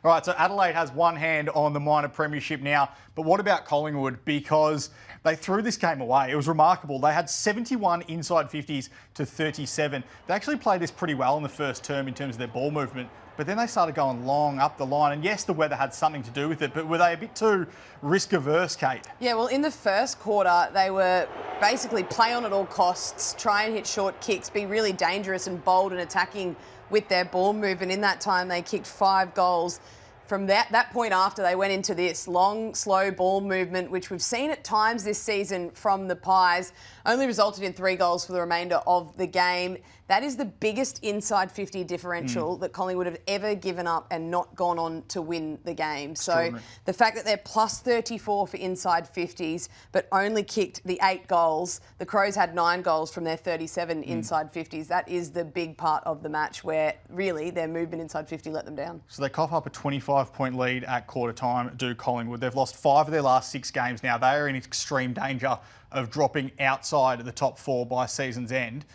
All right, so Adelaide has one hand on the minor premiership now, but what about Collingwood? Because they threw this game away. It was remarkable. They had 71 inside 50s to 37. They actually played this pretty well in the first term in terms of their ball movement, but then they started going long up the line. And yes, the weather had something to do with it, but were they a bit too risk-averse, Kate? Yeah, well, in the first quarter, they were basically play on at all costs, try and hit short kicks, be really dangerous and bold and attacking with their ball movement. In that time, they kicked 5 goals. From that point after, they went into this long, slow ball movement, which we've seen at times this season from the Pies, only resulted in 3 goals for the remainder of the game. That is the biggest inside 50 differential that Collingwood have ever given up and not gone on to win the game. So the fact that they're plus 34 for inside 50s, but only kicked the 8 goals, the Crows had 9 goals from their 37 inside 50s. That is the big part of the match where really their movement inside 50 let them down. So they cough up a 25-point lead at quarter time, do Collingwood. They've lost 5 of their last 6 games now. They are in extreme danger of dropping outside of the top 4 by season's end.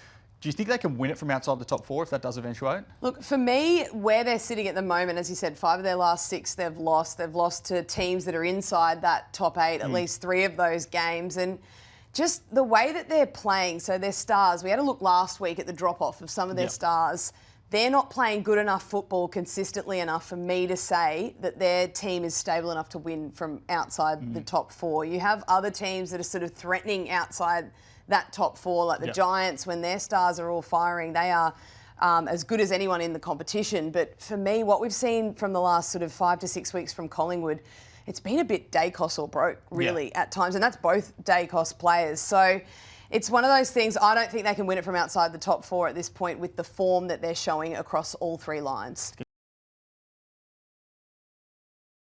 Do you think they can win it from outside the top 4 if that does eventuate? Look, for me, where they're sitting at the moment, as you said, 5 of their last 6 they've lost. They've lost to teams that are inside that top 8, at least 3 of those games. And just the way that they're playing, so their stars, we had a look last week at the drop-off of some of their stars. They're not playing good enough football consistently enough for me to say that their team is stable enough to win from outside the top 4. You have other teams that are sort of threatening outside that top 4, like the Giants, when their stars are all firing, they are as good as anyone in the competition. But for me, what we've seen from the last sort of 5 to 6 weeks from Collingwood, it's been a bit Dacos or broke, really, at times. And that's both Dacos players. So it's one of those things, I don't think they can win it from outside the top 4 at this point with the form that they're showing across all 3 lines.